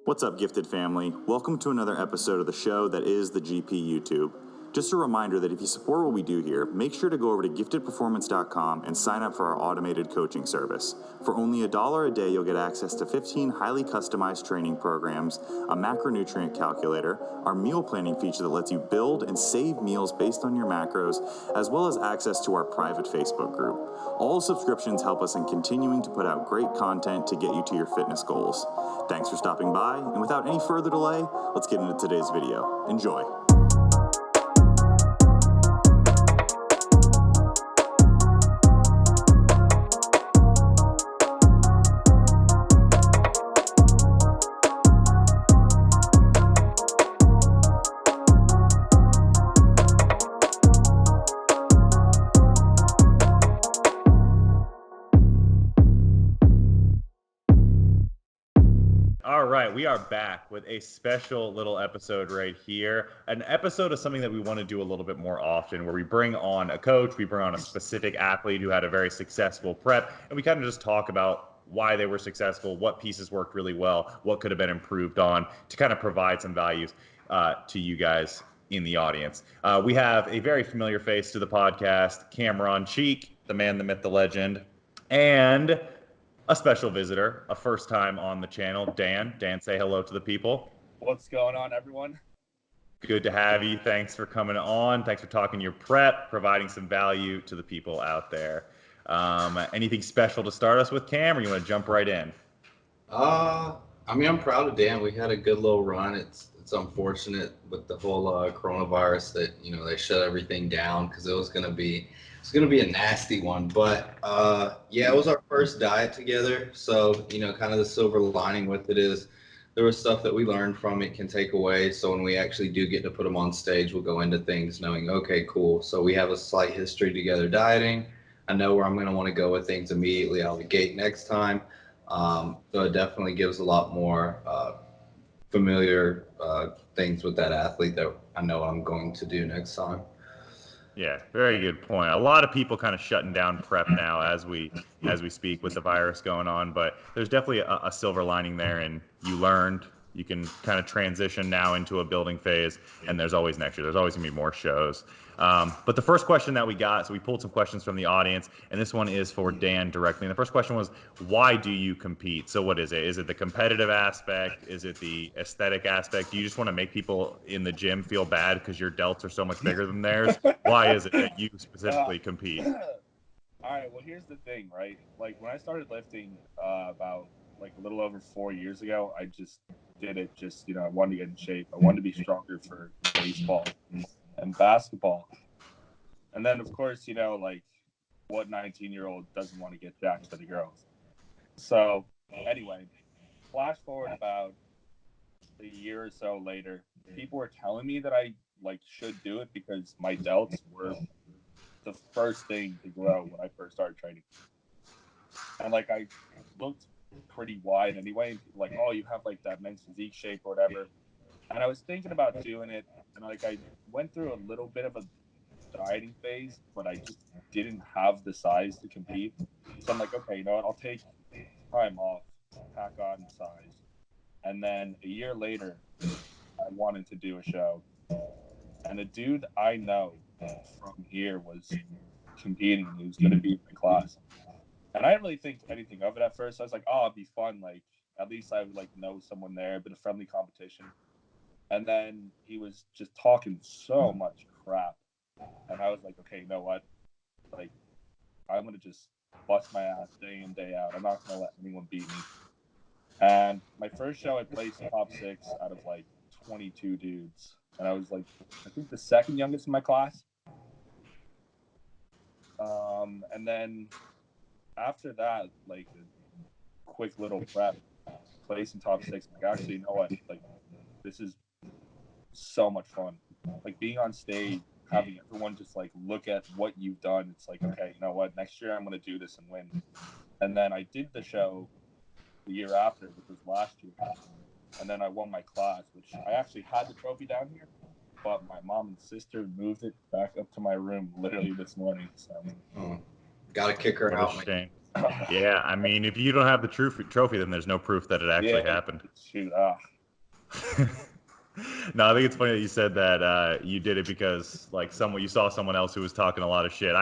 What's up, gifted family? Welcome to another episode of the show that is the GP YouTube. Just a reminder that if you support what we do here, make sure to go over to giftedperformance.com and sign up for our automated coaching service. For only $1 a day, you'll get access to 15 highly customized training programs, a macronutrient calculator, our meal planning feature that lets you build and save meals based on your macros, as well as access to our private Facebook group. All subscriptions help us in continuing to put out great content to get you to your fitness goals. Thanks for stopping by, and without any further delay, let's get into today's video. Enjoy. All right, we are back with a special little episode right here. An episode of something that we want to do a little bit more often, where we bring on a coach, we bring on a specific athlete who had a very successful prep, and we kind of just talk about why they were successful, what pieces worked really well, what could have been improved on, to kind of provide some values to you guys in the audience. We have a very familiar face to the podcast, Cameron Cheek, the man, the myth, the legend, and a special visitor, a first time on the channel, Dan. Dan, say hello to the people. What's going on, everyone? Good to have you. Thanks for coming on. Thanks for talking your prep, providing some value to the people out there. Anything special to start us with, Cam, or you want to jump right in? I'm proud of Dan. We had a good little run. It's unfortunate with the whole coronavirus that they shut everything down, because it was gonna be a nasty one. But it was our first diet together. So kind of the silver lining with it is there was stuff that we learned from it, can take away. So when we actually do get to put them on stage, we'll go into things knowing, okay, cool. So we have a slight history together dieting. I know where I'm going to want to go with things immediately out of the gate next time. So it definitely gives a lot more familiar things with that athlete that I know I'm going to do next time. Yeah, very good point. A lot of people kind of shutting down prep now as we speak with the virus going on, but there's definitely a silver lining there, and you learned. You can kind of transition now into a building phase, and there's always next year. There's always going to be more shows. But the first question that we got, so we pulled some questions from the audience, and this one is for Dan directly. And the first question was, why do you compete? So what is it? Is it the competitive aspect? Is it the aesthetic aspect? Do you just want to make people in the gym feel bad because your delts are so much bigger than theirs? Why is it that you specifically compete? All right, well, here's the thing, right? Like, when I started lifting about a little over 4 years ago, I just did it I wanted to get in shape. I wanted to be stronger for baseball and basketball. And then, of course, what 19-year-old doesn't want to get jacked for the girls? So, anyway, flash forward about a year or so later, people were telling me that I, should do it because my delts were the first thing to grow when I first started training. And, I looked pretty wide anyway, and people oh, you have that men's physique shape or whatever. And I was thinking about doing it, and I went through a little bit of a dieting phase, but I just didn't have the size to compete. So I'm okay, you know what, I'll take time off, pack on size. And then a year later, I wanted to do a show, and a dude I know from here was competing. He was going to be in my class. And I didn't really think anything of it at first. I was oh, it'd be fun. At least I would know someone there, a bit of friendly competition. And then he was just talking so much crap. And I was okay, you know what? I'm going to just bust my ass day in, day out. I'm not going to let anyone beat me. And my first show, I placed top 6 out of 22 dudes. And I was I think the second youngest in my class. And then after that, a quick little prep, placing top 6, actually, you know what? This is so much fun. Being on stage, having everyone just look at what you've done. It's okay, you know what? Next year I'm going to do this and win. And then I did the show the year after, which was last year. And then I won my class, which I actually had the trophy down here, but my mom and sister moved it back up to my room literally this morning. So gotta kick her out. Yeah, I mean, if you don't have the trophy, then there's no proof that it actually happened. Shoot, No, I think it's funny that you said that you did it because like you saw someone else who was talking a lot of shit.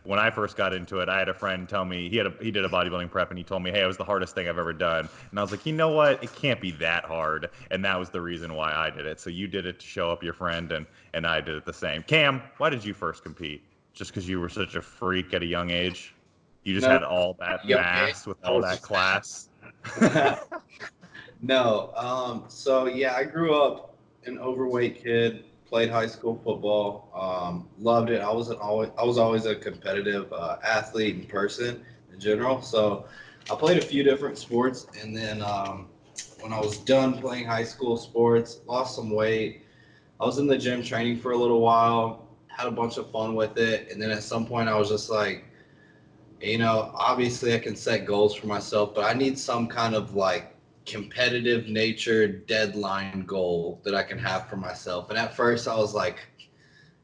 When I first got into it, I had a friend tell me he did a bodybuilding prep and he told me, "Hey, it was the hardest thing I've ever done." And I was like, "You know what? It can't be that hard." And that was the reason why I did it. So you did it to show up your friend and I did it the same. Cam, why did you first compete? Just because you were such a freak at a young age? You just No, had all that young age, mass with I all was that just class? No. So yeah, I grew up an overweight kid. Played high school football. Loved it. I was always a competitive athlete and person in general. So I played a few different sports, and then when I was done playing high school sports, lost some weight. I was in the gym training for a little while. Had a bunch of fun with it, and then at some point I was just like, obviously I can set goals for myself, but I need some kind of like competitive nature deadline goal that I can have for myself. And at first I was like,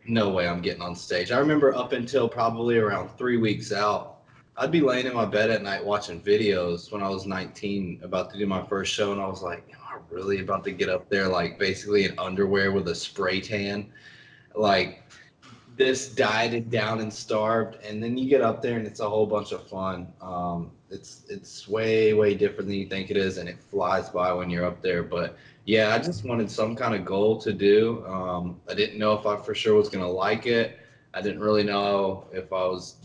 no way I'm getting on stage. I remember up until probably around 3 weeks out, I'd be laying in my bed at night watching videos when I was 19 about to do my first show. And I was like, am I really about to get up there like basically in underwear with a spray tan? Like, this dieted down and starved, and then you get up there and it's a whole bunch of fun. It's way different than you think it is, and it flies by when you're up there. But yeah, I just wanted some kind of goal to do. I didn't know if I for sure was gonna like it. I didn't really know if I was,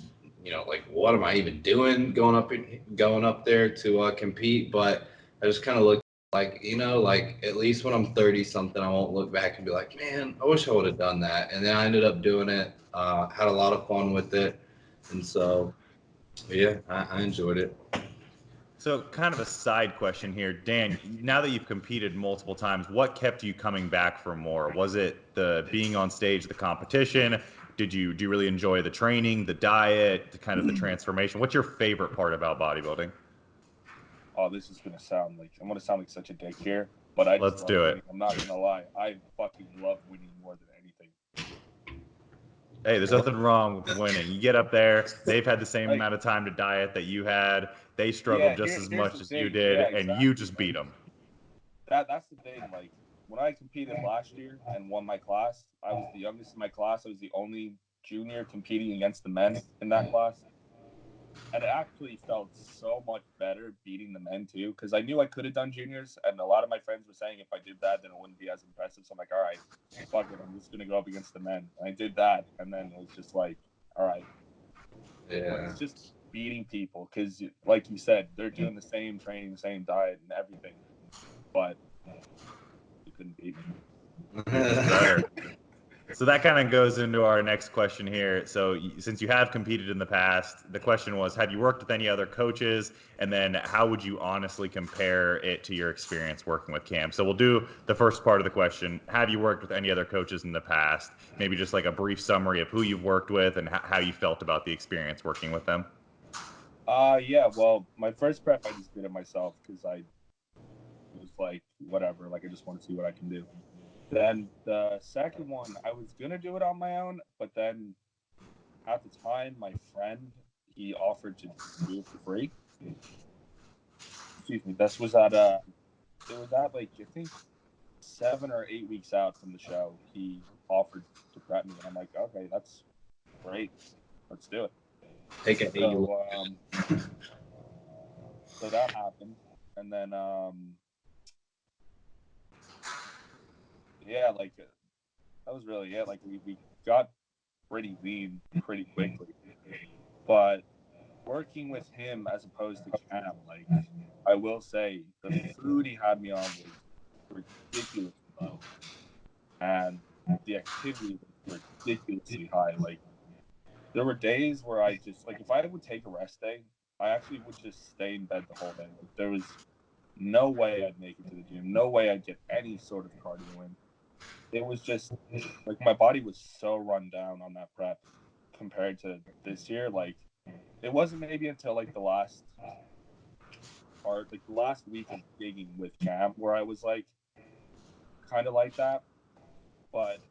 like what am I even doing going up there to compete. But I just kind of looked like, like at least when I'm 30 something, I won't look back and be like, man, I wish I would have done that. And then I ended up doing it, had a lot of fun with it. And so, yeah, I enjoyed it. So, kind of a side question here, Dan. Now that you've competed multiple times, what kept you coming back for more? Was it the being on stage, the competition? Do you really enjoy the training, the diet, the kind of the transformation? What's your favorite part about bodybuilding? Oh, this is gonna sound like I'm gonna sound like such a dick here, but I just Let's love do it. winning. I'm not gonna lie. I fucking love winning more than anything. Hey, there's nothing wrong with winning. You get up there, they've had the same Like, amount of time to diet that you had. They struggled yeah, just as here's much the as you thing. did, Yeah, and you exactly. just beat Like them. that's the thing. Like when I competed last year and won my class, I was the youngest in my class. I was the only junior competing against the men in that class. And it actually felt so much better beating the men too, because I knew I could have done juniors, and a lot of my friends were saying if I did that, then it wouldn't be as impressive. So I'm like, all right, fuck it, I'm just gonna go up against the men. And I did that, and then it was just like, all right, but Yeah. it's just beating people because, like you said, they're doing the same training, the same diet, and everything, but you couldn't beat me. You're just better. So that kind of goes into our next question here. So since you have competed in the past, the question was, have you worked with any other coaches? And then how would you honestly compare it to your experience working with Cam? So we'll do the first part of the question. Have you worked with any other coaches in the past? Maybe just like a brief summary of who you've worked with and how you felt about the experience working with them. Yeah, well, my first prep I just did it myself because I was like, whatever, like I just want to see what I can do. Then the second one, I was gonna do it on my own, but then at the time, my friend he offered to do it for free. Excuse me. This was at it was at like I think 7 or 8 weeks out from the show. He offered to prep me, and I'm like, okay, that's great. Let's do it. Take an 80. So so that happened, and then yeah, like that was really it. Like we got pretty lean pretty quickly, but working with him as opposed to Cam, like I will say, the food he had me on was ridiculously low, and the activity was ridiculously high. Like there were days where I just like if I would take a rest day, I actually would just stay in bed the whole day. Like there was no way I'd make it to the gym, no way I'd get any sort of cardio in. It was just like my body was so run down on that prep compared to this year. Like it wasn't maybe until like the last part, like the last week of digging with Cam, where I was like kind of like that. But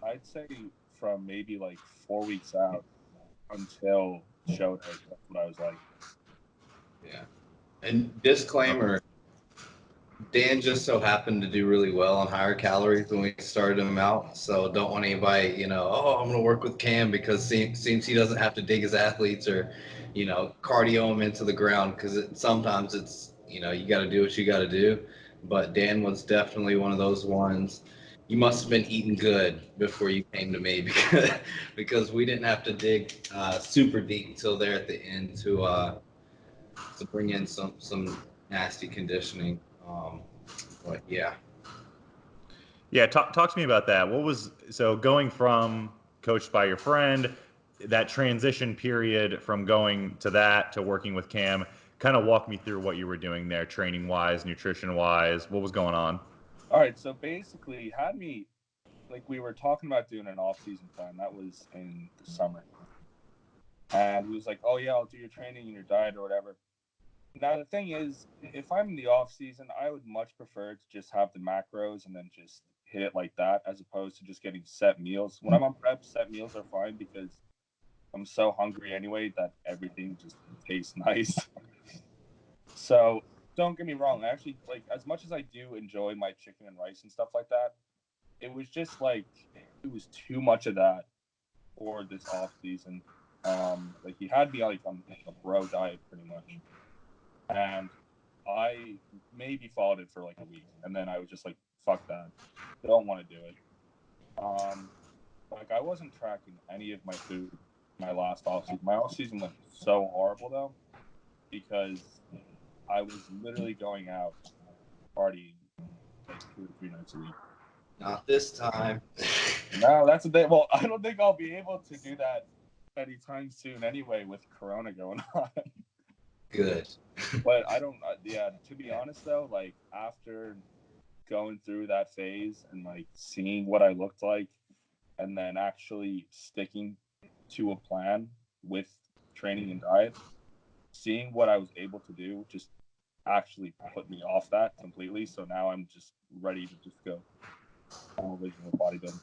I'd say from maybe like 4 weeks out until show day, that's what I was like. Yeah. And disclaimer, Dan just so happened to do really well on higher calories when we started him out. So don't want anybody, oh, I'm going to work with Cam because seems he doesn't have to dig his athletes or, cardio them into the ground because sometimes it's, you got to do what you got to do. But Dan was definitely one of those ones. You must have been eating good before you came to me because we didn't have to dig super deep until there at the end to bring in some nasty conditioning. But yeah. Yeah, talk to me about that. What was so going from coached by your friend, that transition period from going to that to working with Cam? Kind of walk me through what you were doing there, training wise, nutrition wise. What was going on? All right, so basically, he had me like we were talking about doing an off-season plan. That was in the summer, and he was like, "Oh yeah, I'll do your training and your diet or whatever." Now the thing is, if I'm in the off season, I would much prefer to just have the macros and then just hit it like that, as opposed to just getting set meals. When I'm on prep, set meals are fine because I'm so hungry anyway that everything just tastes nice. So don't get me wrong. I actually like as much as I do enjoy my chicken and rice and stuff like that. It was just like it was too much of that for this off season. Like he had me like on a bro diet pretty much, and I maybe followed it for like a week, and then I was just like, "Fuck that, don't want to do it." Um, like I wasn't tracking any of my food my last off season. My off season went so horrible though because I was literally going out partying like 2 or 3 nights a week. Not this time. No, that's a bit. Well, I don't think I'll be able to do that anytime soon anyway with Corona going on. Good. But I don't. Yeah, to be honest though, like after going through that phase and like seeing what I looked like, and then actually sticking to a plan with training and diet, seeing what I was able to do, just actually put me off that completely. So now I'm just ready to just go full vision with bodybuilding.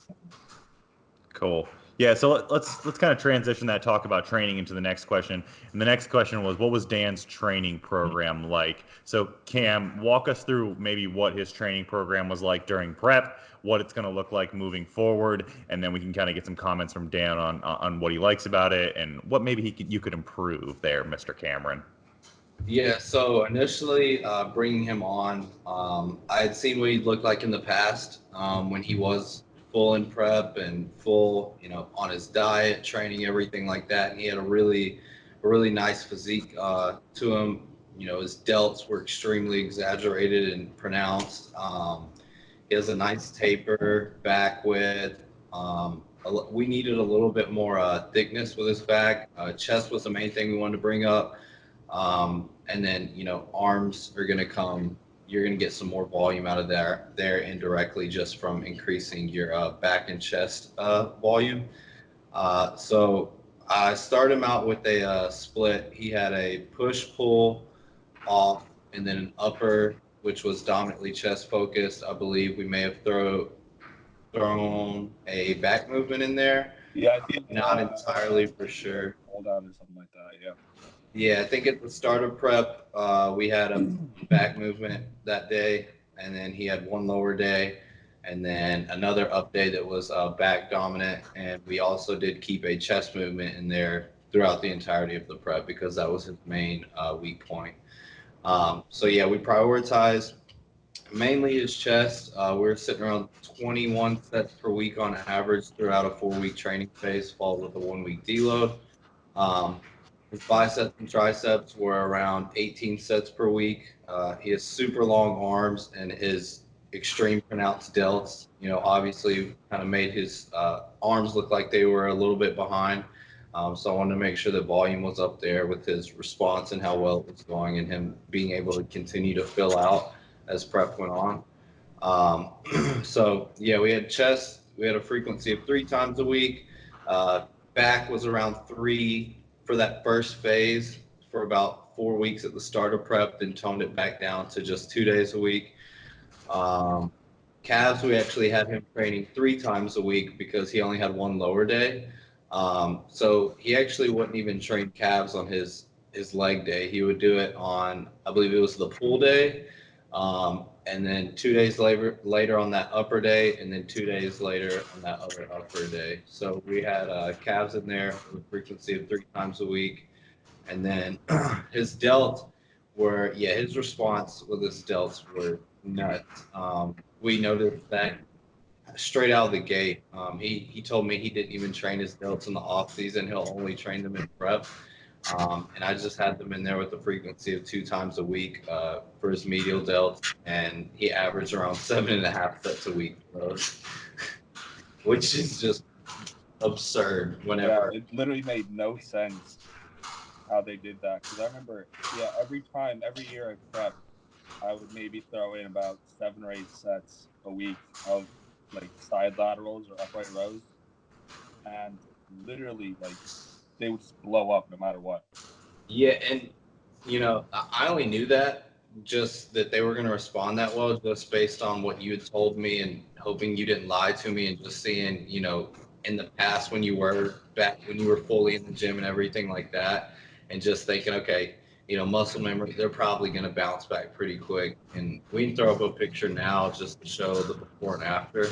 Cool. Yeah, so let's kind of transition that talk about training into the next question. And the next question was, what was Dan's training program like? So Cam, walk us through maybe what his training program was like during prep, what it's going to look like moving forward, and then we can kind of get some comments from Dan on what he likes about it and what maybe you could improve there, Mr. Cameron. Yeah, so initially bringing him on, I had seen what he looked like in the past when he was full in prep and full, on his diet, training, everything like that. And he had a really nice physique to him. His delts were extremely exaggerated and pronounced. He has a nice taper, back width. We needed a little bit more thickness with his back. Chest was the main thing we wanted to bring up. And then, arms are going to come. You're going to get some more volume out of there indirectly just from increasing your back and chest volume. So I started him out with a split. He had a push pull off and then an upper, which was dominantly chest focused. I believe we may have thrown a back movement in there. Yeah, I think Not entirely for sure. hold on or something like that. Yeah. Yeah, I think at the start of prep, we had a back movement that day, and then he had one lower day, and then another up day that was back dominant. And we also did keep a chest movement in there throughout the entirety of the prep because that was his main weak point. So yeah, we prioritized mainly his chest. We're sitting around 21 sets per week on average throughout a 4-week training phase, followed with a 1-week deload. Um, his biceps and triceps were around 18 sets per week. He has super long arms, and his extreme pronounced delts, obviously kind of made his arms look like they were a little bit behind. So I wanted to make sure the volume was up there with his response and how well it was going, and him being able to continue to fill out as prep went on. So yeah, we had chest. We had a frequency of 3 times a week. Back was around 3 for that first phase for about 4 weeks at the start of prep, then toned it back down to just 2 days a week. Um, Calves, we actually had him training 3 times a week because he only had one lower day. So he actually wouldn't even train calves on his leg day. He would do it on, I believe it was the pull day, And then 2 days later on that upper day, and then 2 days later on that other upper day. So we had calves in there with a frequency of 3 times a week. And then his delts were, yeah, his response with his delts were nuts. We noticed that straight out of the gate. He told me he didn't even train his delts in the off season. He'll only train them in prep. And I just had them in there with a frequency of 2 times a week for his medial delts, and he averaged around 7.5 sets a week for those, which is just absurd. Yeah, Whenever, it literally made no sense how they did that. Because I remember, yeah, every year I prepped, I would maybe throw in about 7 or 8 sets a week of like side laterals or upright rows, and literally like they would just blow up no matter what. yeah, and I only knew that just that they were going to respond that well, just based on what you had told me and hoping you didn't lie to me, and just seeing, in the past when you were back when you were fully in the gym and everything like that, and just thinking, okay, muscle memory, they're probably going to bounce back pretty quick. And we can throw up a picture now just to show the before and after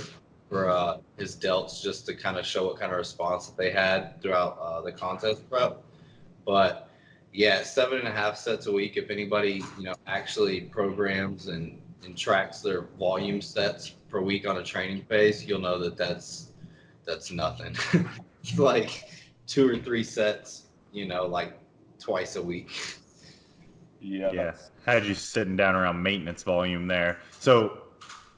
for his delts, just to kind of show what kind of response that they had throughout the contest prep. But yeah, 7.5 sets a week. If anybody, actually programs and tracks their volume sets per week on a training phase, you'll know that that's nothing. Like 2 or 3 sets, like twice a week. Yeah, Yeah, had you sitting down around maintenance volume there. So,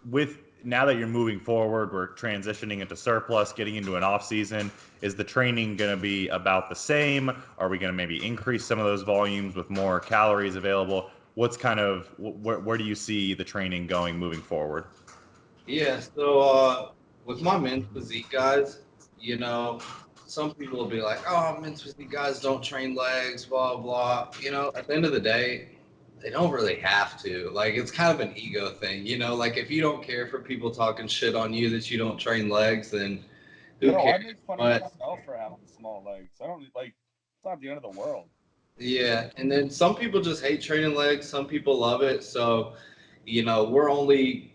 with now that you're moving forward, we're transitioning into surplus, getting into an off season. Is the training going to be about the same? Are we going to maybe increase some of those volumes with more calories available? What's kind of where do you see the training going moving forward? Yeah, so with my men's physique guys, you know, some people will be like, "Oh, men's physique guys don't train legs, blah blah." At the end of the day, they don't really have to. Like, it's kind of an ego thing, Like, if you don't care for people talking shit on you that you don't train legs, then who I cares? make fun of But myself for having small legs. I don't like. It's not the end of the world. yeah, and then some people just hate training legs. Some people love it. So, we're only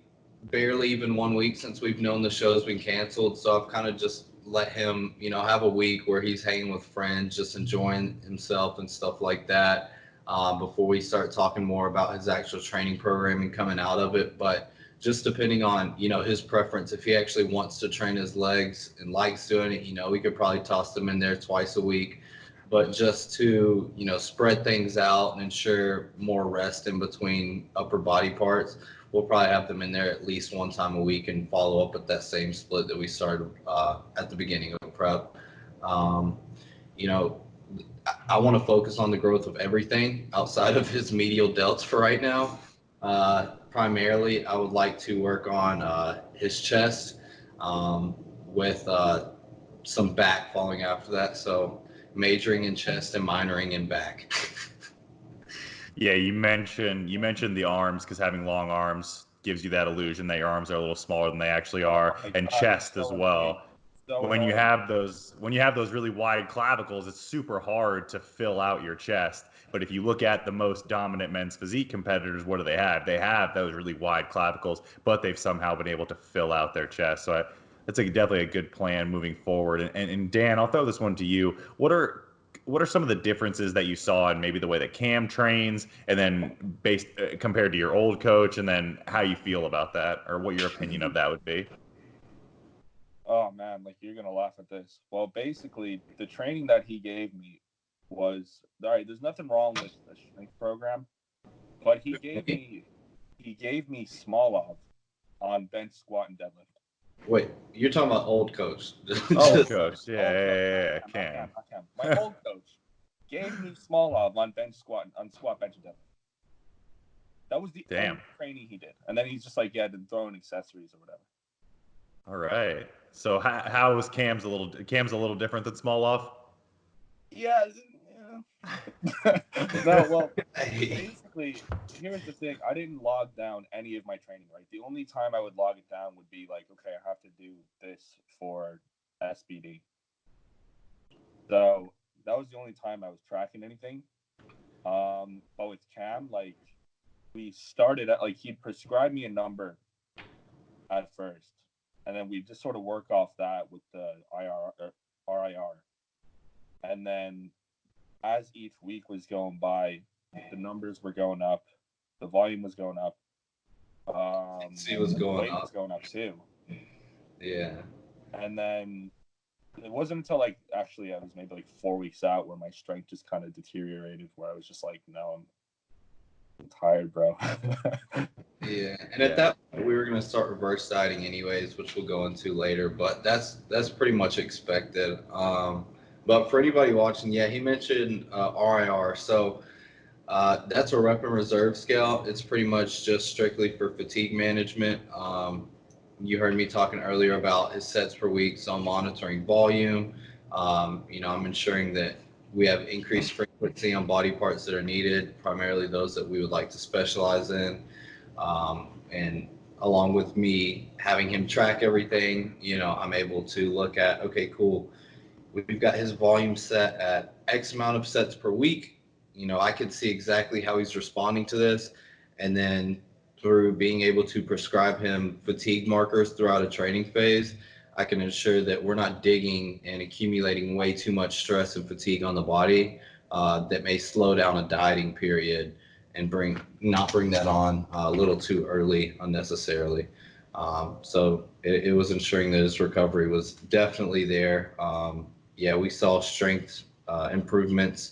barely even 1 week since we've known the show's been canceled. So I've kind of just let him, have a week where he's hanging with friends, just enjoying himself and stuff like that, before we start talking more about his actual training programming coming out of it. But just depending on, his preference, if he actually wants to train his legs and likes doing it, we could probably toss them in there twice a week. But just to, spread things out and ensure more rest in between upper body parts, we'll probably have them in there at least 1 time a week and follow up with that same split that we started at the beginning of prep. Um, you know, I want to focus on the growth of everything outside of his medial delts for right now. Primarily, I would like to work on his chest, with some back falling after that. So majoring in chest and minoring in back. Yeah, you mentioned the arms because having long arms gives you that illusion that your arms are a little smaller than they actually Oh are, my and god, it's chest as so annoying. well. So When you annoying. have those really wide clavicles, it's super hard to fill out your chest. But if you look at the most dominant men's physique competitors, what do they have? They have those really wide clavicles, but they've somehow been able to fill out their chest. So that's definitely a good plan moving forward. And Dan, I'll throw this one to you. What are some of the differences that you saw in maybe the way that Cam trains, and then based compared to your old coach, and then how you feel about that, or what your opinion of that would be? Oh man, like you're gonna laugh at this. Well, basically, the training that he gave me was all right. There's nothing wrong with the strength program, but he gave me small of on bench squat and deadlift. Wait, you're talking about old coach? Old Just coach, yeah, Old coach, yeah, not yeah, yeah, Cam, not Cam, Cam. not Cam. My old coach gave me small of on bench squat on squat bench and deadlift. That was the Damn. only training he did, and then he's just like, yeah, then throw in accessories or whatever. All right. So how is Cam's a little different than Smolov? Yeah, yeah. No, well, hey, basically, here's the thing. I didn't log down any of my training, right? The only time I would log it down would be like, okay, I have to do this for SBD. So that was the only time I was tracking anything. But with Cam, like we started at like he'd prescribe me a number at first, and then we just sort of work off that with the RIR, and then as each week was going by, the numbers were going up, the volume was going up, See what's the going weight was up. going up too, Yeah. and then it wasn't until like actually I was maybe like 4 weeks out where my strength just kind of deteriorated, where I was just like, no, I'm tired, bro. Yeah, and Yeah. at that point, we were going to start reverse dieting anyways, which we'll go into later. But that's pretty much expected. But for anybody watching, yeah, he mentioned RIR. So that's a rep and reserve scale. It's pretty much just strictly for fatigue management. You heard me talking earlier about his sets per week, so I'm monitoring volume. I'm ensuring that we have increased frequency on body parts that are needed, primarily those that we would like to specialize in. And along with me having him track everything, I'm able to look at, okay, cool. We've got his volume set at X amount of sets per week. I could see exactly how he's responding to this. And then through being able to prescribe him fatigue markers throughout a training phase, I can ensure that we're not digging and accumulating way too much stress and fatigue on the body that may slow down a dieting period and not bring that on a little too early unnecessarily. So it was ensuring that his recovery was definitely there. Yeah, we saw strength improvements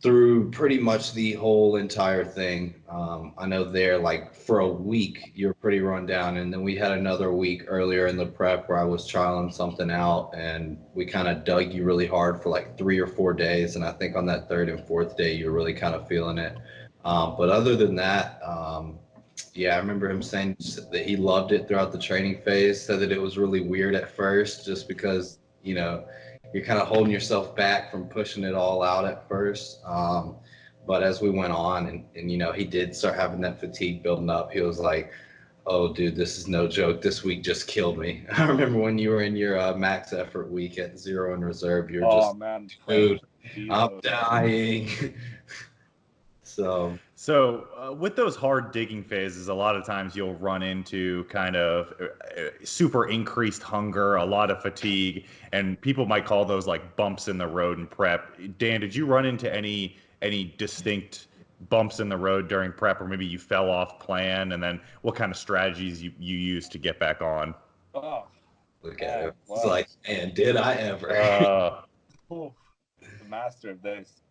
through pretty much the whole entire thing. I know there, like for a week, you're pretty run down, and then we had another week earlier in the prep where I was trialing something out, and we kind of dug you really hard for like 3 or 4 days, and I think on that third and fourth day, you were really kind of feeling it. But other than that, yeah, I remember him saying that he loved it throughout the training phase, said that it was really weird at first just because, you're kind of holding yourself back from pushing it all out at first. But as we went on and he did start having that fatigue building up, he was like, oh, dude, this is no joke. This week just killed me. I remember when you were in your max effort week at zero in reserve, you were Oh just, man, dude, I'm deload. dying. So, So, with those hard digging phases, a lot of times you'll run into kind of super increased hunger, a lot of fatigue, and people might call those like bumps in the road in prep. Dan, did you run into any distinct bumps in the road during prep, or maybe you fell off plan, and then what kind of strategies you used to get back on? Oh look at man, it. It's well, like, man, did I ever? oof, the master of this.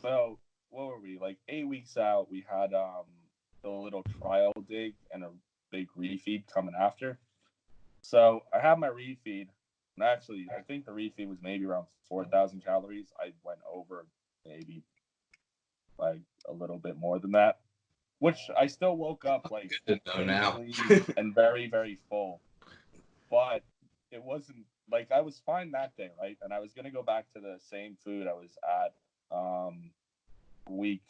So what were we like 8 weeks out? We had the little trial dig and a big refeed coming after. So I had my refeed, and actually I think the refeed was maybe around 4,000 calories. I went over maybe like a little bit more than that, which I still woke up like Good to know now. painfully and very very full. But it wasn't like I was fine that day, right? And I was gonna go back to the same food I was at week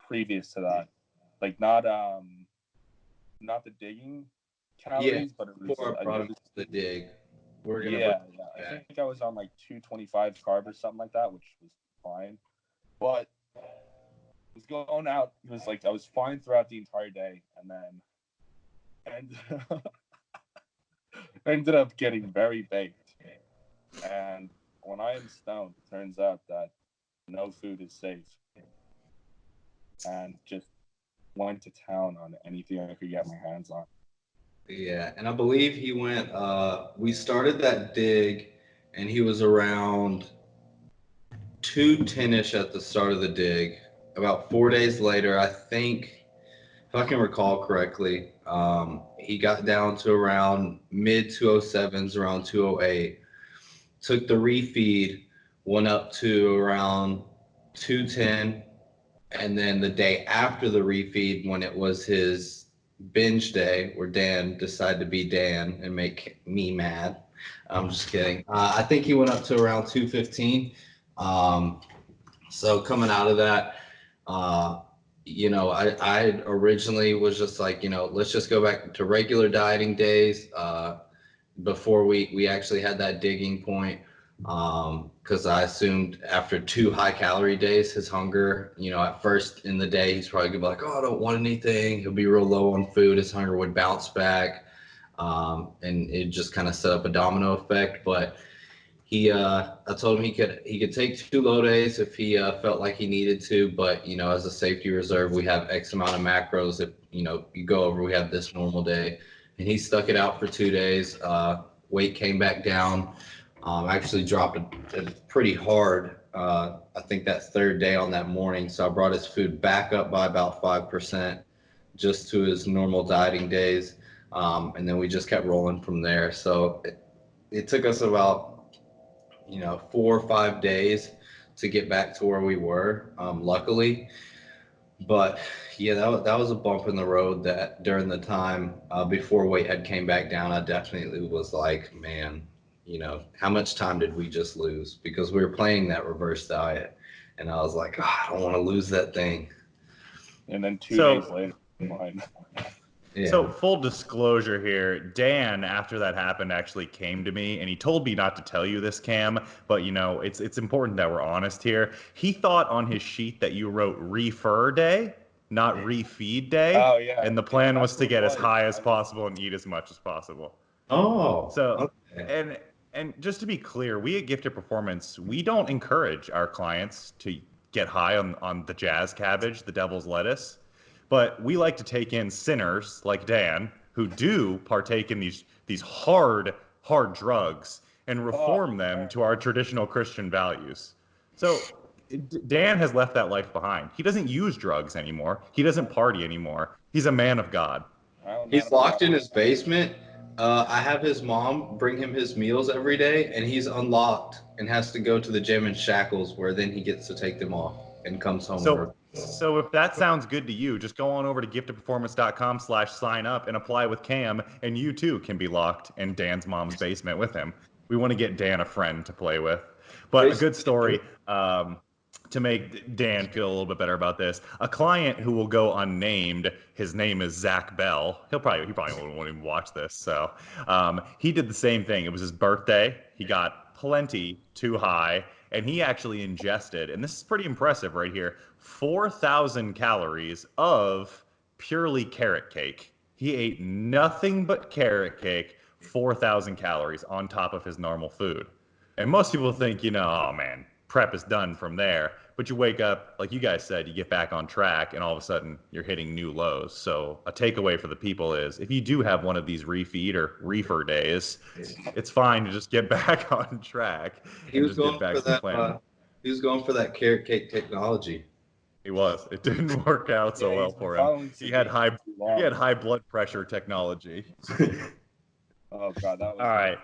previous to that. Like not the digging Yeah, calories, but before I brought him to the dig, we're gonna bring yeah. it I back. think I was on like 225 carb or something like that, which was fine. But it was going out. It was like I was fine throughout the entire day, and then and I ended up getting very baked. And when I am stoned, it turns out that no food is safe, and just went to town on anything I could get my hands on. Yeah, and I believe he went. We started that dig, and he was around 210ish at the start of the dig. About 4 days later, I think, if I can recall correctly, he got down to around mid 207s, around 208. Took the refeed, went up to around 210, and then the day after the refeed, when it was his binge day, where Dan decided to be Dan and make me mad. I'm just kidding. I think he went up to around 215. So coming out of that, uh, I originally was just like, let's just go back to regular dieting days before we actually had that digging point. Because I assumed after 2 high-calorie days, his hunger, at first in the day, he's probably gonna be like, "Oh, I don't want anything." He'll be real low on food. His hunger would bounce back, and it just kind of set up a domino effect. But I told him he could take 2 low days if he felt like he needed to, but as a safety reserve, we have X amount of macros. If you go over, we have this normal day, and he stuck it out for 2 days. Weight came back down. Actually dropped it pretty hard. I think that third day on that morning. So I brought his food back up by about 5%, just to his normal dieting days, and then we just kept rolling from there. So it took us about 4 or 5 days to get back to where we were, luckily. But yeah, that was a bump in the road that during the time before weight had came back down, I definitely was like, man, how much time did we just lose? Because we were playing that reverse diet. And I was like, oh, I don't want to lose that thing. And then two So- days later, mine. Yeah. So full disclosure here, Dan, after that happened, actually came to me and he told me not to tell you this, Cam, but it's important that we're honest here. He thought on his sheet that you wrote reefer day, not refeed day. Oh, yeah. And the plan Yeah, was to that's get what as it high was. as possible and eat as much as possible. Oh, So, okay. and just to be clear, we at Gifted Performance, we don't encourage our clients to get high on the jazz cabbage, the devil's lettuce, but we like to take in sinners like Dan who do partake in these hard drugs and reform them to our traditional Christian values. So Dan has left that life behind. He doesn't use drugs anymore. He doesn't party anymore. He's a man of God. He's locked in his basement. I have his mom bring him his meals every day, and he's unlocked and has to go to the gym in shackles, where then he gets to take them off and comes home. So if that sounds good to you, just go on over to giftedperformance.com/sign up and apply with Cam, and you too can be locked in Dan's mom's basement with him. We want to get Dan a friend to play with. But a good story to make Dan feel a little bit better about this. A client who will go unnamed, his name is Zach Bell. He probably won't even watch this. So he did the same thing. It was his birthday. He got plenty too high, and he actually ingested, and this is pretty impressive right here, 4,000 calories of purely carrot cake. He ate nothing but carrot cake, 4,000 calories on top of his normal food. And most people think, oh man, prep is done from there. But you wake up, like you guys said, you get back on track, and all of a sudden you're hitting new lows. So a takeaway for the people is, if you do have one of these refeed or reefer days, it's fine to just get back on track and just get back to the plan. He was going for that carrot cake technology. He was. It didn't work out so well for him. He had high blood pressure technology. Oh God, that was all right.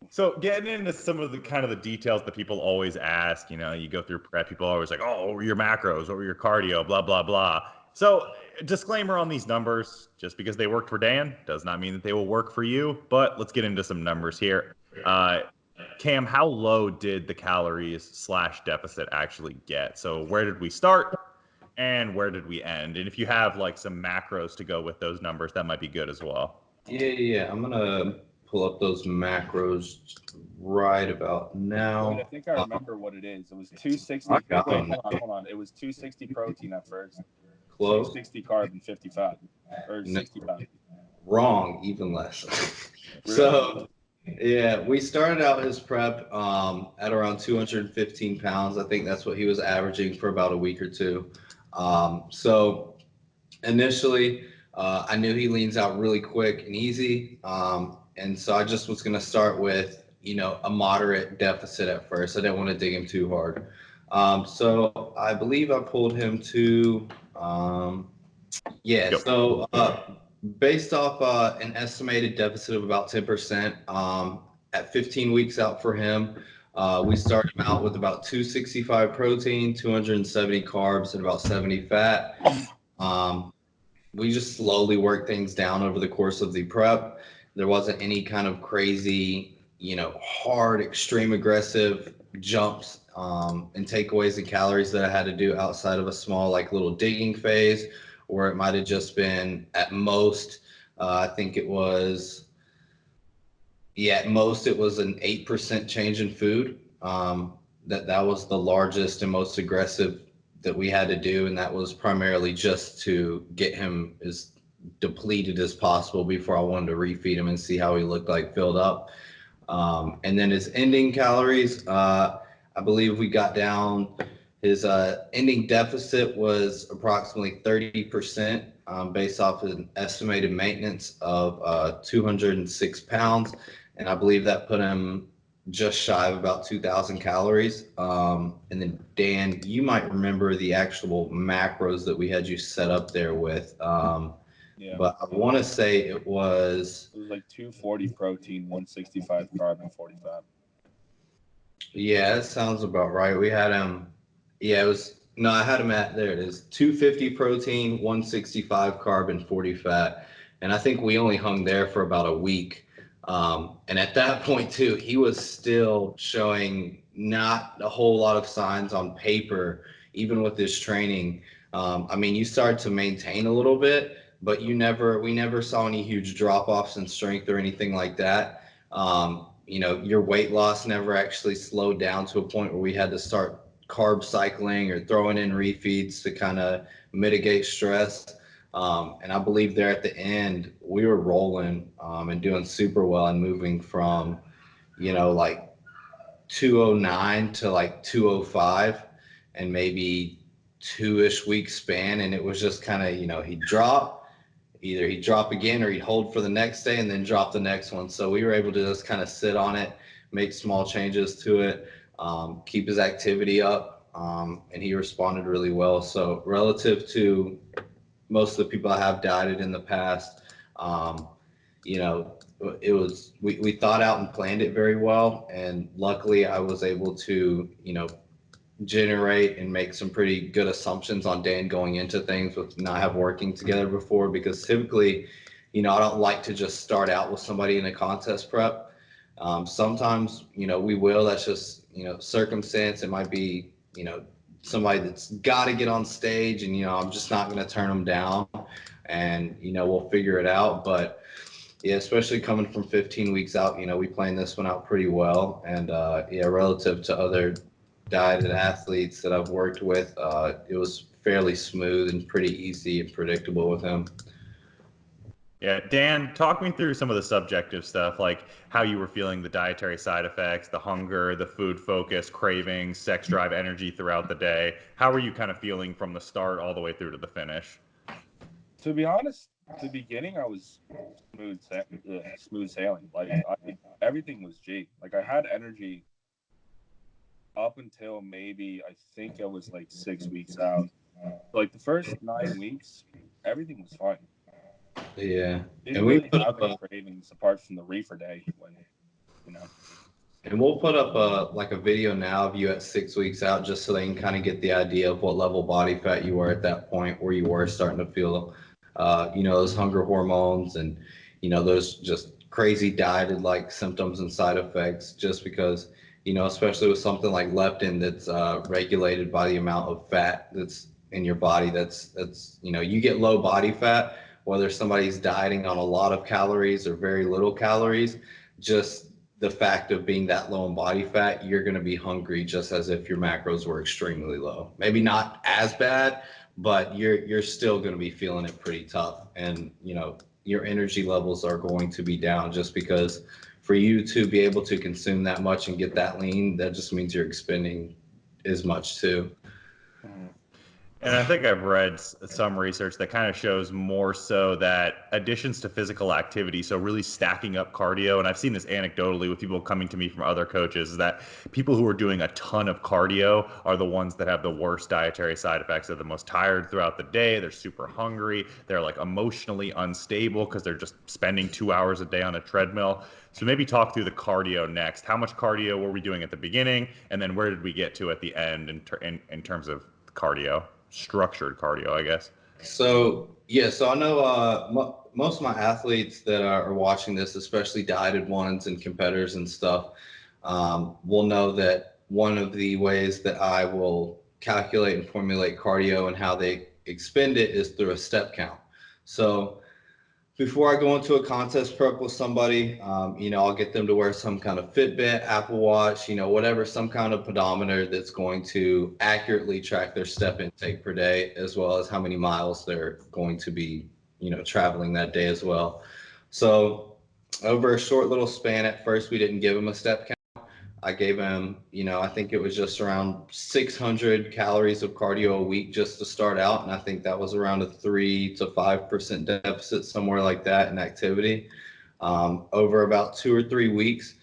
So getting into some of the kind of the details that people always ask, you go through prep, people are always like, oh, what were your macros? What were your cardio? Blah, blah, blah. So disclaimer on these numbers, just because they worked for Dan does not mean that they will work for you, but let's get into some numbers here. Cam, how low did the calories / deficit actually get? So where did we start and where did we end? And if you have like some macros to go with those numbers, that might be good as well. Yeah. I'm going to pull up those macros right about now. I think I remember what it is. It was 260. Hold on. It was 260 protein at first. Close. 260 carb and 50 fat. Or 60 fat. Wrong, even less. So, yeah, we started out his prep at around 215 pounds. I think that's what he was averaging for about a week or two. So initially, I knew he leans out really quick and easy. And so I just was going to start with, a moderate deficit at first. I didn't want to dig him too hard. So I believe I pulled him to, so based off an estimated deficit of about 10%, at 15 weeks out for him, we started him out with about 265 protein, 270 carbs, and about 70 fat. We just slowly worked things down over the course of the prep. There wasn't any kind of crazy, hard, extreme aggressive jumps and takeaways and calories that I had to do outside of a small, little digging phase, or it might have just been at most, I think at most it was an 8% change in food. That was the largest and most aggressive that we had to do, and that was primarily just to get him as depleted as possible before I wanted to refeed him and see how he looked like filled up. And then his ending calories, I believe we got down. His ending deficit was approximately 30%, based off of an estimated maintenance of 206 pounds. And I believe that put him just shy of about 2,000 calories. And then, Dan, you might remember the actual macros that we had you set up there with. Yeah. But I want to say it was. It was like 240 protein, 165 carb, and 40 fat. Yeah, that sounds about right. We had him. Yeah, it was. No, I had him at, there it is, 250 protein, 165 carb, and 40 fat. And I think we only hung there for about a week. And at that point, too, he was still showing not a whole lot of signs on paper, even with his training. I mean, you started to maintain a little bit, but we never saw any huge drop offs in strength or anything like that. Your weight loss never actually slowed down to a point where we had to start carb cycling or throwing in refeeds to kind of mitigate stress. And I believe there at the end, we were rolling, and doing super well and moving from, like 209 to like 205 and maybe 2-ish week span. And it was just kind of, he'd drop, either he'd drop again or he'd hold for the next day and then drop the next one. So we were able to just kind of sit on it, make small changes to it, keep his activity up, and he responded really well. So relative to most of the people I have dieted in the past, you know, it was we thought out and planned it very well, and luckily I was able to generate and make some pretty good assumptions on Dan going into things with not have working together before, because typically, I don't like to just start out with somebody in a contest prep. Sometimes, we will. That's just, circumstance. It might be, somebody that's got to get on stage, and, I'm just not going to turn them down, and, we'll figure it out. But yeah, especially coming from 15 weeks out, we planned this one out pretty well. And yeah, relative to other dieted athletes that I've worked with, it was fairly smooth and pretty easy and predictable with him. Yeah, Dan, talk me through some of the subjective stuff, like how you were feeling the dietary side effects, the hunger, the food focus, cravings, sex drive, energy throughout the day. How were you kind of feeling from the start all the way through to the finish? To be honest, the beginning I was smooth sailing. Like everything was G. Like I had energy up until maybe I think it was like 6 weeks out. Like the first 9 weeks, everything was fine. Yeah, Didn't and we really put have up any a cravings apart from the reefer day when, you know. and we'll put up a video now of you at 6 weeks out, just so they can kind of get the idea of what level body fat you were at that point, where you were starting to feel, those hunger hormones and, those just crazy dieted like symptoms and side effects, just because, especially with something like leptin that's regulated by the amount of fat that's in your body. That's you get low body fat, whether somebody's dieting on a lot of calories or very little calories, just the fact of being that low in body fat, you're going to be hungry just as if your macros were extremely low. Maybe not as bad, but you're still going to be feeling it pretty tough. And, your energy levels are going to be down, just because for you to be able to consume that much and get that lean, that just means you're expending as much too. Mhm. And I think I've read some research that kind of shows more so that additions to physical activity, so really stacking up cardio, and I've seen this anecdotally with people coming to me from other coaches, is that people who are doing a ton of cardio are the ones that have the worst dietary side effects. They're the most tired throughout the day. They're super hungry. They're like emotionally unstable because they're just spending 2 hours a day on a treadmill. So maybe talk through the cardio next. How much cardio were we doing at the beginning, and then where did we get to at the end in terms of cardio? Structured cardio, I guess. So yeah, so I know most of my athletes that are watching this, especially dieted ones and competitors and stuff, will know that one of the ways that I will calculate and formulate cardio and how they expend it is through a step count. So before I go into a contest prep with somebody, I'll get them to wear some kind of Fitbit, Apple Watch, whatever, some kind of pedometer that's going to accurately track their step intake per day, as well as how many miles they're going to be, traveling that day as well. So over a short little span, at first we didn't give them a step count. I gave him, I think it was just around 600 calories of cardio a week just to start out. And I think that was around a 3 to 5% deficit, somewhere like that in activity. Over about 2 or 3 weeks,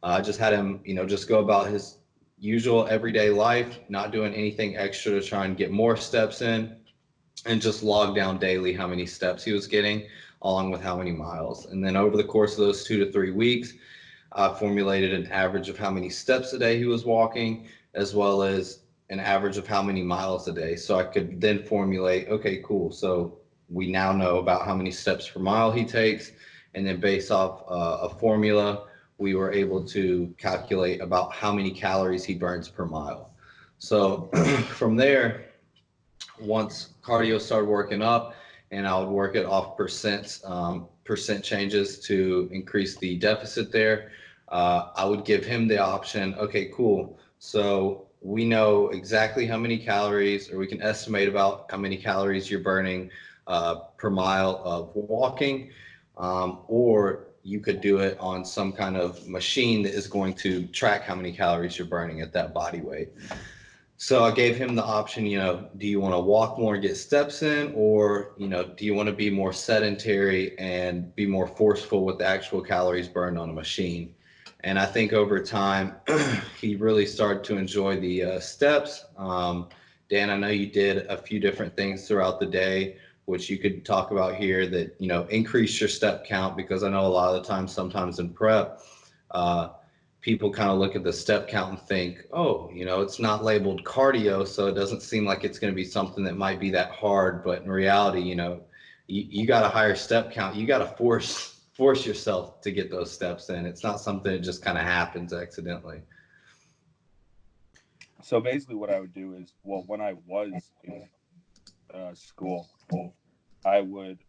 I just had him, just go about his usual everyday life, not doing anything extra to try and get more steps in, and just log down daily how many steps he was getting, along with how many miles. And then over the course of those 2 to 3 weeks, formulated an average of how many steps a day he was walking, as well as an average of how many miles a day. So I could then formulate, okay, cool. So we now know about how many steps per mile he takes. And then based off a formula, we were able to calculate about how many calories he burns per mile. So from there, once cardio started working up, and I would work it off percent changes to increase the deficit there. I would give him the option, okay, cool. So we know exactly how many calories, or we can estimate about how many calories you're burning per mile of walking, or you could do it on some kind of machine that is going to track how many calories you're burning at that body weight. So I gave him the option, do you want to walk more and get steps in, or, do you want to be more sedentary and be more forceful with the actual calories burned on a machine? And I think over time, he really started to enjoy the steps. Dan, I know you did a few different things throughout the day, which you could talk about here that, increase your step count, because I know a lot of the times, sometimes in prep, people kind of look at the step count and think, oh, it's not labeled cardio, so it doesn't seem like it's going to be something that might be that hard. But in reality, you got a higher step count. You got to force yourself to get those steps in. It's not something that just kind of happens accidentally. So basically, what I would do is, well, when I was in school, I would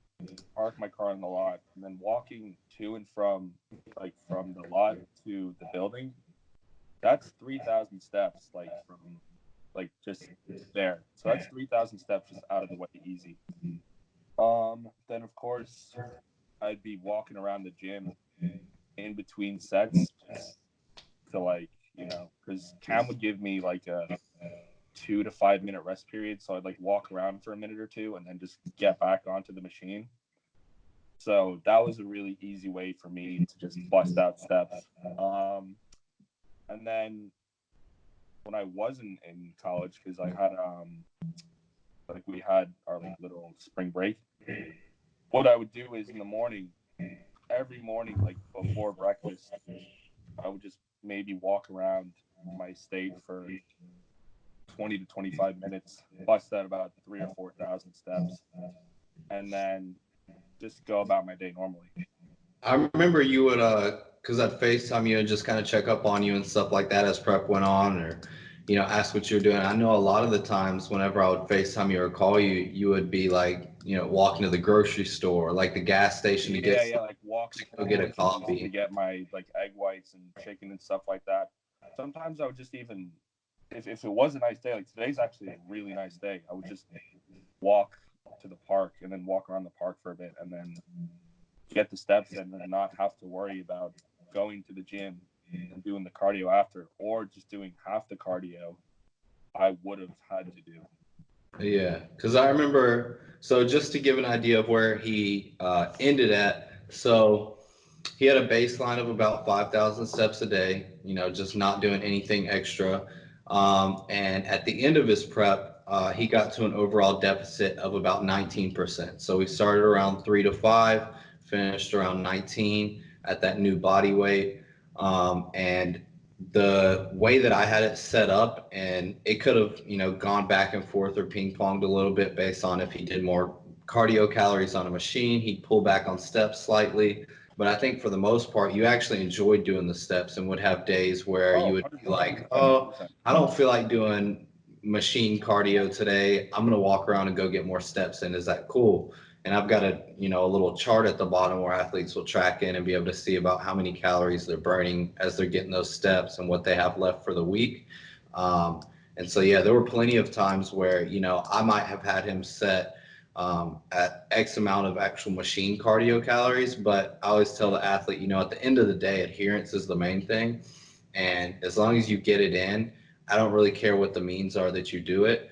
park my car in the lot, and then walking to and from, like, from the lot to the building, that's 3,000 steps, like, from, like, just there. So that's 3,000 steps just out of the way, easy. Then of course I'd be walking around the gym in between sets, just to, like, because Cam would give me like a 2 to 5 minute rest period, so I'd like walk around for a minute or two and then just get back onto the machine. So that was a really easy way for me to just bust out steps. And then when I wasn't in college, because I had like we had our like little spring break, what I would do is in the morning, every morning, like before breakfast, I would just maybe walk around my state for 20 to 25 minutes, bust out about 3 or 4 thousand steps, and then just go about my day normally. I remember you would, because I'd FaceTime you and just kind of check up on you and stuff like that as prep went on, or, ask what you're doing. I know a lot of the times whenever I would FaceTime you or call you, you would be like, walking to the grocery store, like the gas station to get Like walking go get a to coffee. get my like egg whites and chicken and stuff like that. Sometimes I would just even, if it was a nice day, like today's actually a really nice day, I would just walk to the park and then walk around the park for a bit and then get the steps in and not have to worry about going to the gym and doing the cardio after, or just doing half the cardio I would have had to do. Yeah, because I remember, so just to give an idea of where he ended at, so he had a baseline of about 5,000 steps a day, just not doing anything extra. And at the end of his prep, he got to an overall deficit of about 19%. So we started around 3 to 5, finished around 19 at that new body weight. And the way that I had it set up, and it could have, gone back and forth or ping ponged a little bit based on if he did more cardio calories on a machine, he'd pull back on steps slightly. But I think for the most part, you actually enjoyed doing the steps and would have days where you would be like, oh, 100%. I don't feel like doing machine cardio today. I'm going to walk around and go get more steps in. Is that cool? And I've got a little chart at the bottom where athletes will track in and be able to see about how many calories they're burning as they're getting those steps and what they have left for the week. And so, yeah, there were plenty of times where, I might have had him set at X amount of actual machine cardio calories, but I always tell the athlete, at the end of the day, adherence is the main thing. And as long as you get it in, I don't really care what the means are that you do it.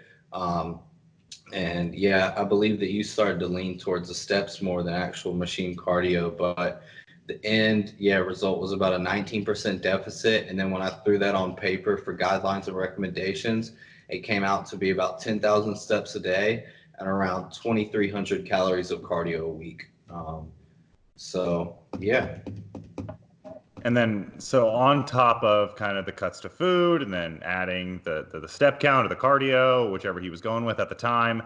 And yeah, I believe that you started to lean towards the steps more than actual machine cardio, but the end, yeah, result was about a 19% deficit. And then when I threw that on paper for guidelines and recommendations, it came out to be about 10,000 steps a day and around 2,300 calories of cardio a week. So yeah. And then, so on top of kind of the cuts to food, and then adding the step count or the cardio, whichever he was going with at the time,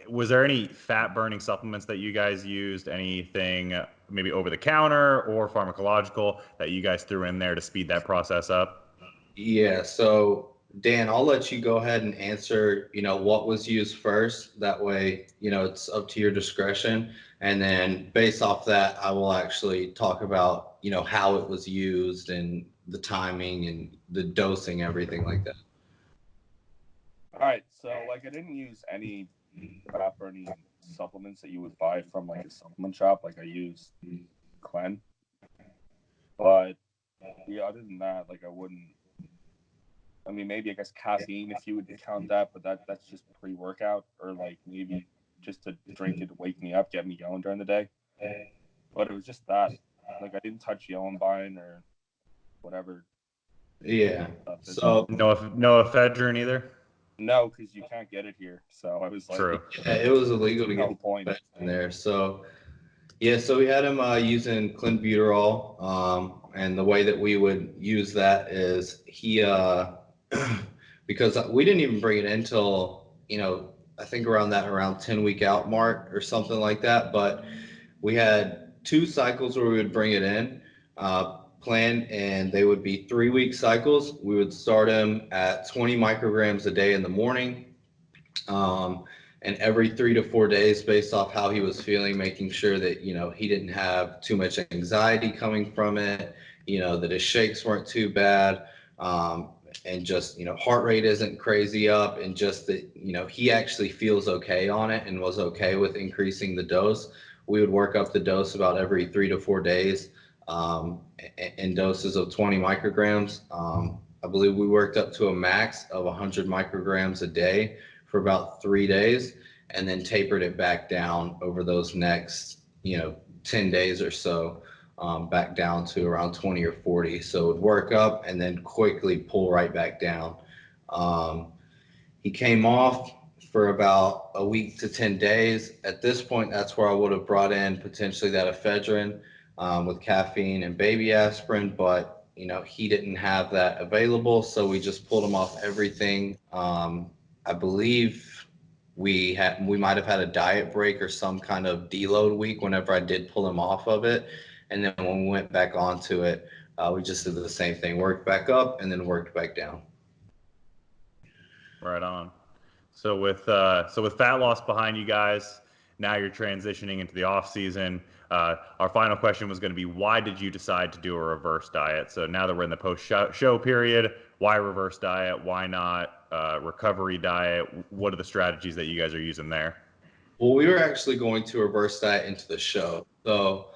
was there any fat burning supplements that you guys used? Anything maybe over the counter or pharmacological that you guys threw in there to speed that process up? Yeah, so Dan, I'll let you go ahead and answer, what was used first. That way, it's up to your discretion. And then based off that, I will actually talk about, how it was used and the timing and the dosing, everything like that. All right, so like I didn't use any fat burning supplements that you would buy from like a supplement shop. Like I used Clen, but yeah, other than that, like I wouldn't. I mean, maybe I guess caffeine if you would count that, but that's just pre-workout or like maybe just to drink it to wake me up, get me going during the day. But it was just that. Like I didn't touch Yellowbine or whatever Yeah. stuff is. So No ephedrine either? No, because you can't get it here. So I was like, True. yeah, it was illegal to no get point. in there. So yeah, so we had him using clenbuterol, and the way that we would use that is he because we didn't even bring it in till I think around 10 week out mark or something like that. But we had 2 cycles where we would bring it in planned, and they would be 3 week cycles. We would start him at 20 micrograms a day in the morning. And every 3 to 4 days, based off how he was feeling, making sure that he didn't have too much anxiety coming from it, that his shakes weren't too bad, and just heart rate isn't crazy up, and just that he actually feels okay on it and was okay with increasing the dose. We would work up the dose about every 3 to 4 days, in doses of 20 micrograms. I believe we worked up to a max of 100 micrograms a day for about 3 days, and then tapered it back down over those next 10 days or so, back down to around 20 or 40. So it would work up and then quickly pull right back down. He came off for about a week to 10 days. At this point, that's where I would have brought in potentially that ephedrine, with caffeine and baby aspirin, but he didn't have that available, so we just pulled him off everything. I believe we might have had a diet break or some kind of deload week whenever I did pull him off of it, and then when we went back onto it, we just did the same thing, worked back up and then worked back down. Right on. So with fat loss behind you guys, now you're transitioning into the off season. Our final question was going to be, why did you decide to do a reverse diet? So now that we're in the post show period, why reverse diet? Why not recovery diet? What are the strategies that you guys are using there? Well, we were actually going to reverse that into the show. So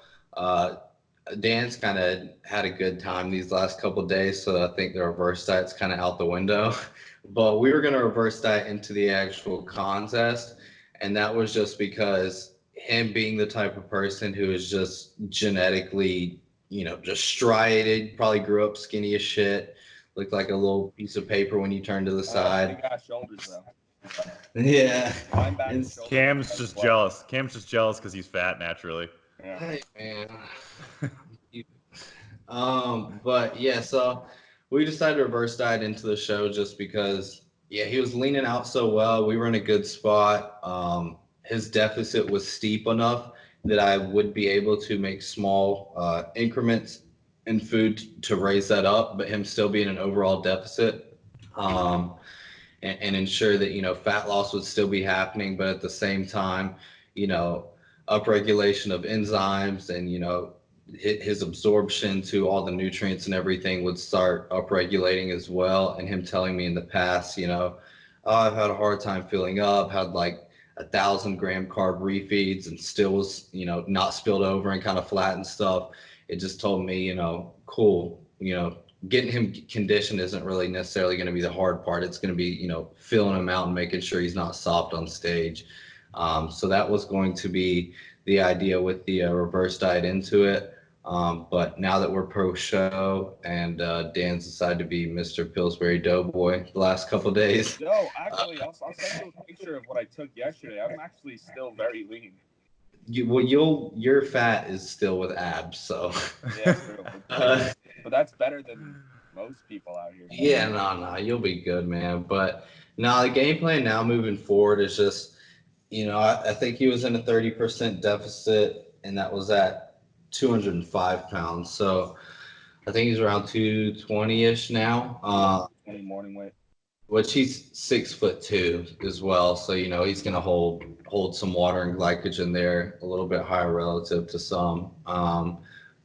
Dan's kind of had a good time these last couple of days, so I think the reverse diet's kind of out the window. But we were going to reverse that into the actual contest, and that was just because him being the type of person who is just genetically, just striated, probably grew up skinny as shit, looked like a little piece of paper when you turn to the side. Big ass shoulders though. Yeah. Linebacker shoulders. Cam's just jealous. Cam's just jealous because he's fat naturally. Yeah. Hey, man. But yeah, so we decided to reverse diet into the show just because, yeah, he was leaning out so well. We were in a good spot. His deficit was steep enough that I would be able to make small increments in food to raise that up, but him still being an overall deficit. And ensure that fat loss would still be happening, but at the same time you know, upregulation of enzymes and, you know, his absorption to all the nutrients and everything would start upregulating as well. And him telling me in the past, you know, oh, I've had a hard time filling up, had like 1,000 gram carb refeeds and still was, you know, not spilled over and kind of flat and stuff. It just told me, you know, cool, you know, getting him conditioned isn't really necessarily going to be the hard part. It's going to be, you know, filling him out and making sure he's not soft on stage. So that was going to be the idea with the reverse diet into it. But now that we're pro show and Dan's decided to be Mr. Pillsbury Doughboy the last couple of days. No, actually, I'll send you a picture of what I took yesterday. I'm actually still very lean. Your fat is still with abs, so Yeah, true. But that's better than most people out here. yeah, no, you'll be good, man. But no, the game plan now moving forward is just, you know, I think he was in a 30% deficit, and that was at 205 pounds. So I think he's around 220-ish now. 20 morning weight. Which he's 6'2" as well. So, you know, he's gonna hold some water and glycogen there, a little bit higher relative to some.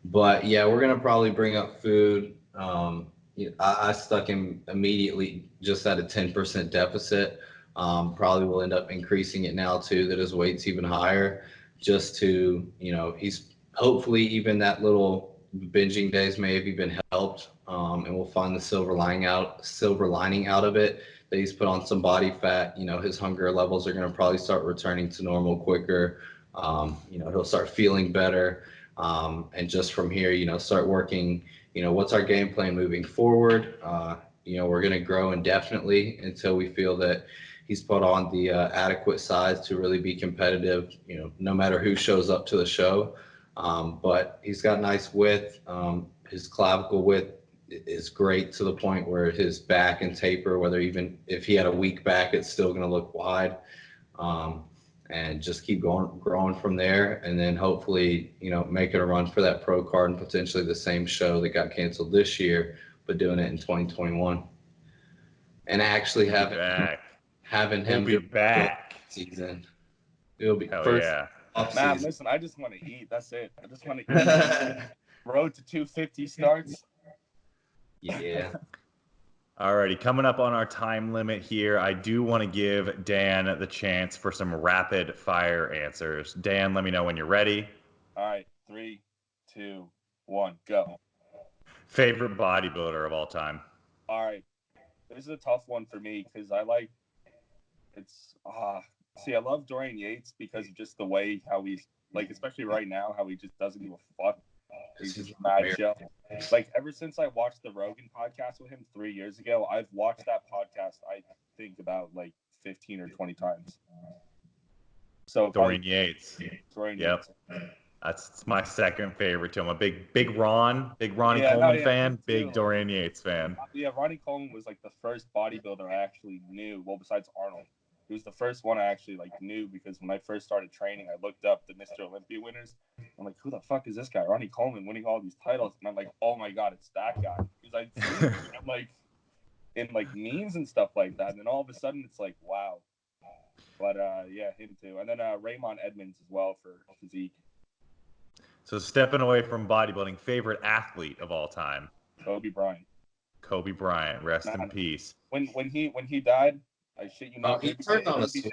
But yeah, we're gonna probably bring up food. I stuck him immediately just at a 10% deficit. Probably will end up increasing it now too, that his weight's even higher, just to, you know, he's hopefully even that little binging days may have even helped, and we'll find the silver lining out of it, that he's put on some body fat. You know, his hunger levels are going to probably start returning to normal quicker. You know, he'll start feeling better, and just from here, you know, start working. You know, what's our game plan moving forward? You know, we're going to grow indefinitely until we feel that he's put on the adequate size to really be competitive, you know, no matter who shows up to the show. But he's got nice width. His clavicle width is great to the point where his back and taper, whether even if he had a weak back, it's still going to look wide. And just keep growing from there. And then hopefully, you know, making a run for that pro card and potentially the same show that got canceled this year, but doing it in 2021. And actually having him be back season. It'll be Hell first yeah. off Man, season. listen, I just want to eat. That's it. I just want to eat. Road to 250 starts. Yeah. Alrighty, coming up on our time limit here, I do want to give Dan the chance for some rapid fire answers. Dan, let me know when you're ready. All right, 3, 2, 1, go. Favorite bodybuilder of all time? All right, this is a tough one for me because I love Dorian Yates because of just the way how he's, like, especially right now, how he just doesn't give a fuck. He's just mad chill. Like, ever since I watched the Rogan podcast with him 3 years ago, I've watched that podcast, I think, about like 15 or 20 times. So Dorian Yates. Dorian Yep. Yates. That's my second favorite to him. A big Ronnie Yeah, Coleman yeah, fan, me too. big Dorian Yates fan. Yeah, Ronnie Coleman was like the first bodybuilder I actually knew. Well, besides Arnold, he was the first one I actually like knew because when I first started training, I looked up the Mr. Olympia winners. I'm like, who the fuck is this guy? Ronnie Coleman winning all these titles, and I'm like, oh my god, it's that guy. Because I'd seen him like in like memes and stuff like that, and then all of a sudden it's like, wow. But yeah, him too, and then Raymond Edmonds as well for Physique. So stepping away from bodybuilding, favorite athlete of all time? Kobe Bryant. Kobe Bryant, rest in Man, peace. When he died, I shit you not. He turned on a switch.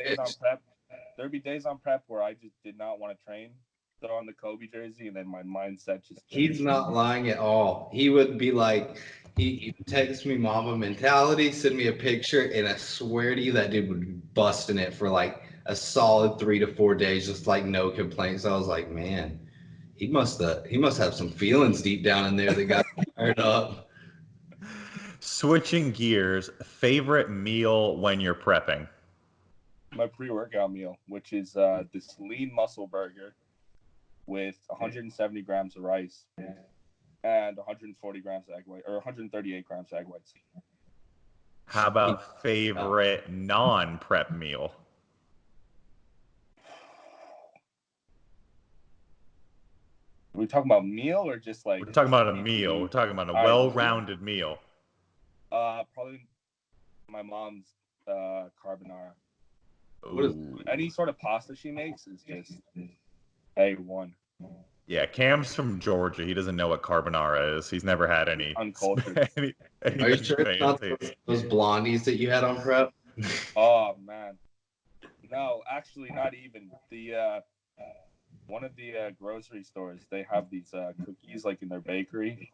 There'd be days on prep where I just did not want to train. Throw on the Kobe jersey, and then my mindset just changed. He's not lying at all. He would be like, he would text me Mamba mentality, send me a picture, and I swear to you, that dude would be busting it for like a solid 3 to 4 days, just like no complaints. I was like, man, he must have some feelings deep down in there that got fired up. Switching gears, favorite meal when you're prepping? My pre-workout meal, which is this lean muscle burger with 170 grams of rice and 140 grams of egg white, or 138 grams of egg whites. How about favorite non-prep meal? Are we talking about meal or just like? We're talking about a meal. We're talking about a well-rounded meal. Probably my mom's carbonara. What is Ooh. Any sort of pasta she makes is just A1. Yeah, Cam's from Georgia. He doesn't know what carbonara is. He's never had any. Uncultured. any Are you anything sure it's not fancy. those blondies that you had on prep? Oh man. No, actually not even. The one of the grocery stores, they have these cookies like in their bakery.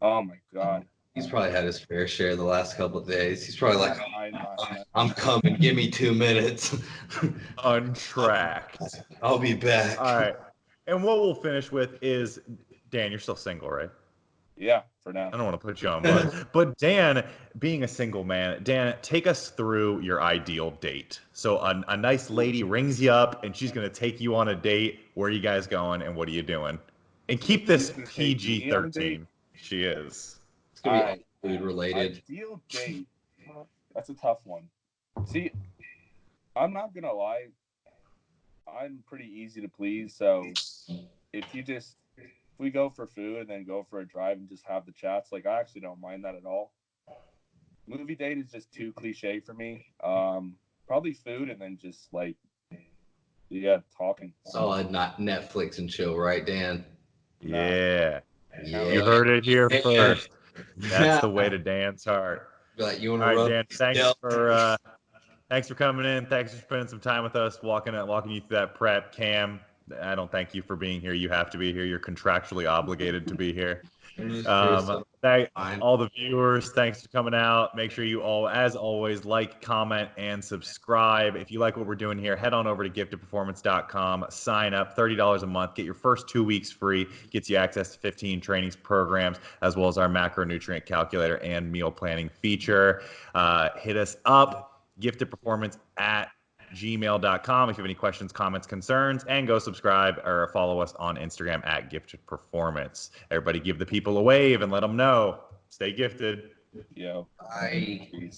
Oh my god. He's probably had his fair share the last couple of days. He's probably like, Mine last night. I'm coming. Give me 2 minutes. Untracked. I'll be back. All right. And what we'll finish with is Dan, you're still single, right? Yeah, for now. I don't want to put you on blast. But Dan, being a single man, Dan, take us through your ideal date. So a nice lady rings you up and she's going to take you on a date. Where are you guys going and what are you doing? And keep this She's gonna take me on a date? PG-13. She is. It's gonna be all Alright. food related. Ideal date. That's a tough one. See, I'm not gonna lie. I'm pretty easy to please. So if we go for food and then go for a drive and just have the chats, like I actually don't mind that at all. Movie date is just too cliche for me. Probably food and then just like talking. Solid, not Netflix and chill, right, Dan? Yeah. Yeah. You heard it here Yeah. first. That's the way to Dan's heart. Be like, you want All to right, rub? Dan, thanks for coming in. Thanks for spending some time with us, walking you through that prep. Cam, I don't thank you for being here. You have to be here. You're contractually obligated to be here. All the viewers, thanks for coming out. Make sure you all, as always, like, comment, and subscribe. If you like what we're doing here, head on over to giftedperformance.com. Sign up, $30 a month. Get your first 2 weeks free. Gets you access to 15 trainings programs, as well as our macronutrient calculator and meal planning feature. Hit us up, giftedperformance@gmail.com if you have any questions, comments, concerns, and go subscribe or follow us on Instagram @giftedperformance. Everybody give the people a wave and let them know. Stay gifted. Yo. Bye. Peace.